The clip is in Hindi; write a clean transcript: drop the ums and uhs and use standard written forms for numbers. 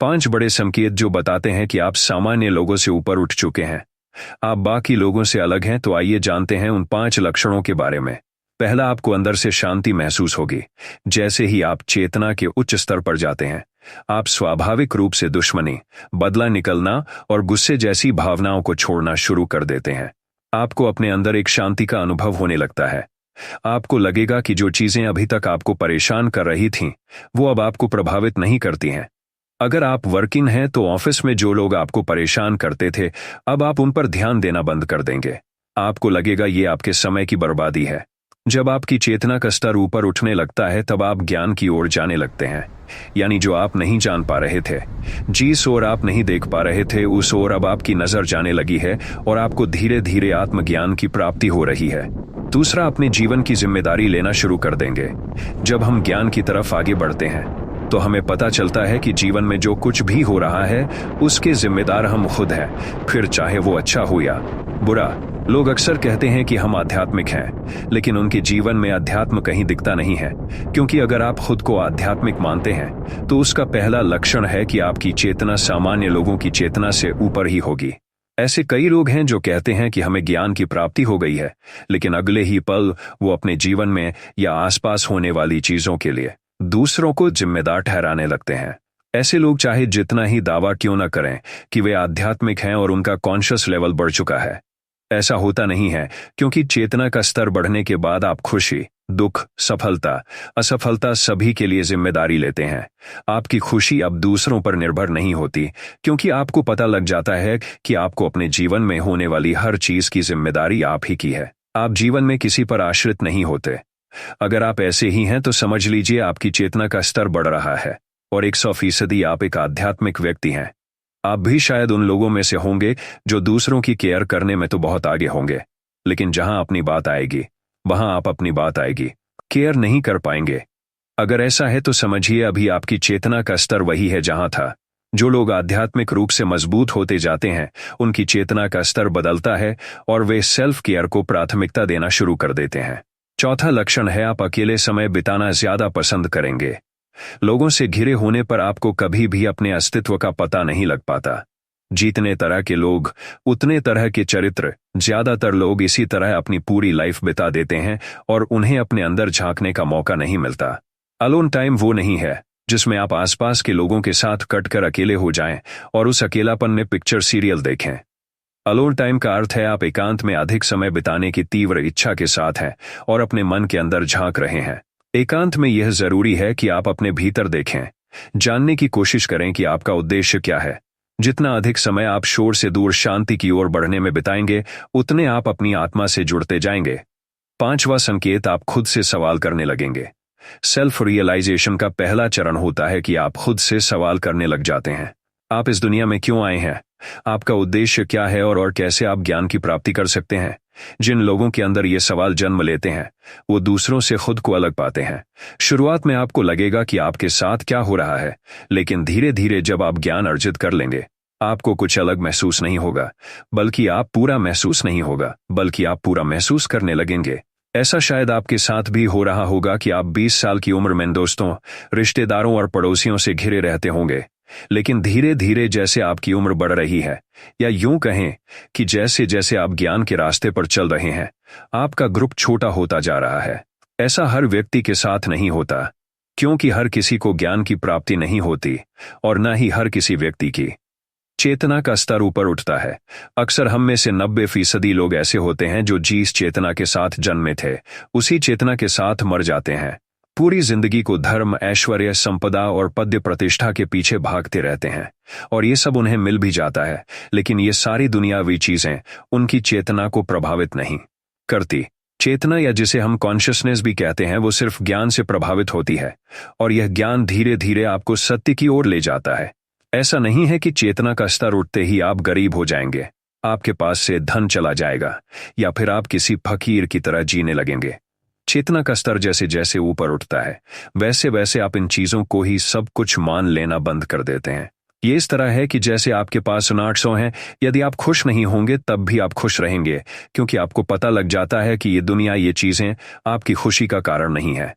5 बड़े संकेत जो बताते हैं कि आप सामान्य लोगों से ऊपर उठ चुके हैं। आप बाकी लोगों से अलग हैं, तो आइए जानते हैं उन 5 लक्षणों के बारे में। पहला, आपको अंदर से शांति महसूस होगी। जैसे ही आप चेतना के उच्च स्तर पर जाते हैं, आप स्वाभाविक रूप से दुश्मनी, बदला निकलना और गुस्से जैसी भावनाओं को छोड़ना शुरू कर देते हैं। आपको अपने अंदर एक शांति का अनुभव होने लगता है। आपको लगेगा कि जो चीजें अभी तक आपको परेशान कर रही थीं, वो अब आपको प्रभावित नहीं करती हैं। अगर आप वर्किंग हैं तो ऑफिस में जो लोग आपको परेशान करते थे, अब आप उन पर ध्यान देना बंद कर देंगे। आपको लगेगा ये आपके समय की बर्बादी है। जब आपकी चेतना का स्तर ऊपर उठने लगता है, तब आप ज्ञान की ओर जाने लगते हैं। यानी जो आप नहीं जान पा रहे थे, जिस ओर आप नहीं देख पा रहे थे, उस ओर अब आपकी नजर जाने लगी है और आपको धीरे धीरे आत्मज्ञान की प्राप्ति हो रही है। दूसरा, अपने जीवन की जिम्मेदारी लेना शुरू कर देंगे। जब हम ज्ञान की तरफ आगे बढ़ते हैं तो हमें पता चलता है कि जीवन में जो कुछ भी हो रहा है, उसके जिम्मेदार हम खुद हैं, फिर चाहे वो अच्छा हो या बुरा। लोग अक्सर कहते हैं कि हम आध्यात्मिक हैं, लेकिन उनके जीवन में अध्यात्म कहीं दिखता नहीं है। क्योंकि अगर आप खुद को आध्यात्मिक मानते हैं, तो उसका पहला लक्षण है कि आपकी चेतना सामान्य लोगों की चेतना से ऊपर ही होगी। ऐसे कई लोग हैं जो कहते हैं कि हमें ज्ञान की प्राप्ति हो गई है, लेकिन अगले ही पल वो अपने जीवन में या आसपास होने वाली चीजों के लिए दूसरों को जिम्मेदार ठहराने लगते हैं। ऐसे लोग चाहे जितना ही दावा क्यों न करें कि वे आध्यात्मिक हैं और उनका कॉन्शियस लेवल बढ़ चुका है, ऐसा होता नहीं है। क्योंकि चेतना का स्तर बढ़ने के बाद आप खुशी, दुख, सफलता, असफलता सभी के लिए जिम्मेदारी लेते हैं। आपकी खुशी अब दूसरों पर निर्भर नहीं होती, क्योंकि आपको पता लग जाता है कि आपको अपने जीवन में होने वाली हर चीज की जिम्मेदारी आप ही की है। आप जीवन में किसी पर आश्रित नहीं होते। अगर आप ऐसे ही हैं तो समझ लीजिए आपकी चेतना का स्तर बढ़ रहा है और 100% आप एक आध्यात्मिक व्यक्ति हैं। आप भी शायद उन लोगों में से होंगे जो दूसरों की केयर करने में तो बहुत आगे होंगे, लेकिन जहां अपनी बात आएगी, वहां आप अपनी बात आएगी, केयर नहीं कर पाएंगे। अगर ऐसा है तो समझिए अभी आपकी चेतना का स्तर वही है जहां था। जो लोग आध्यात्मिक रूप से मजबूत होते जाते हैं, उनकी चेतना का स्तर बदलता है और वे सेल्फ केयर को प्राथमिकता देना शुरू कर देते हैं। चौथा लक्षण है, आप अकेले समय बिताना ज्यादा पसंद करेंगे। लोगों से घिरे होने पर आपको कभी भी अपने अस्तित्व का पता नहीं लग पाता। जितने तरह के लोग, उतने तरह के चरित्र। ज्यादातर लोग इसी तरह अपनी पूरी लाइफ बिता देते हैं और उन्हें अपने अंदर झांकने का मौका नहीं मिलता। अलोन टाइम वो नहीं है जिसमें आप आसपास के लोगों के साथ कटकर अकेले हो जाएं और उस अकेलापन में पिक्चर सीरियल देखें। अलोन टाइम का अर्थ है आप एकांत में अधिक समय बिताने की तीव्र इच्छा के साथ हैं और अपने मन के अंदर झांक रहे हैं। एकांत में यह जरूरी है कि आप अपने भीतर देखें, जानने की कोशिश करें कि आपका उद्देश्य क्या है। जितना अधिक समय आप शोर से दूर शांति की ओर बढ़ने में बिताएंगे, उतने आप अपनी आत्मा से जुड़ते जाएंगे। 5वां संकेत, आप खुद से सवाल करने लगेंगे। सेल्फ रियलाइजेशन का पहला चरण होता है कि आप खुद से सवाल करने लग जाते हैं। आप इस दुनिया में क्यों आए हैं? आपका उद्देश्य क्या है और कैसे आप ज्ञान की प्राप्ति कर सकते हैं? जिन लोगों के अंदर ये सवाल जन्म लेते हैं, वो दूसरों से खुद को अलग पाते हैं। शुरुआत में आपको लगेगा कि आपके साथ क्या हो रहा है, लेकिन धीरे धीरे जब आप ज्ञान अर्जित कर लेंगे, आपको कुछ अलग महसूस नहीं होगा, बल्कि आप पूरा महसूस नहीं होगा, बल्कि आप पूरा महसूस करने लगेंगे। ऐसा शायद आपके साथ भी हो रहा होगा कि आप 20 साल की उम्र में दोस्तों, रिश्तेदारों और पड़ोसियों से घिरे रहते होंगे, लेकिन धीरे धीरे जैसे आपकी उम्र बढ़ रही है, या यूं कहें कि जैसे जैसे आप ज्ञान के रास्ते पर चल रहे हैं, आपका ग्रुप छोटा होता जा रहा है। ऐसा हर व्यक्ति के साथ नहीं होता, क्योंकि हर किसी को ज्ञान की प्राप्ति नहीं होती और न ही हर किसी व्यक्ति की चेतना का स्तर ऊपर उठता है। अक्सर हम में से 90% लोग ऐसे होते हैं जो जिस चेतना के साथ जन्मे थे, उसी चेतना के साथ मर जाते हैं। पूरी जिंदगी को धर्म, ऐश्वर्य, संपदा और पद प्रतिष्ठा के पीछे भागते रहते हैं और ये सब उन्हें मिल भी जाता है, लेकिन ये सारी दुनियावी चीजें उनकी चेतना को प्रभावित नहीं करती। चेतना, या जिसे हम कॉन्शियसनेस भी कहते हैं, वो सिर्फ ज्ञान से प्रभावित होती है और यह ज्ञान धीरे धीरे आपको सत्य की ओर ले जाता है। ऐसा नहीं है कि चेतना का स्तर उठते ही आप गरीब हो जाएंगे, आपके पास से धन चला जाएगा या फिर आप किसी फकीर की तरह जीने लगेंगे। चेतना का स्तर जैसे जैसे ऊपर उठता है, वैसे वैसे आप इन चीजों को ही सब कुछ मान लेना बंद कर देते हैं। ये इस तरह है कि जैसे आपके पास 800 हैं, यदि आप खुश नहीं होंगे तब भी आप खुश रहेंगे, क्योंकि आपको पता लग जाता है कि ये दुनिया, ये चीजें आपकी खुशी का कारण नहीं है।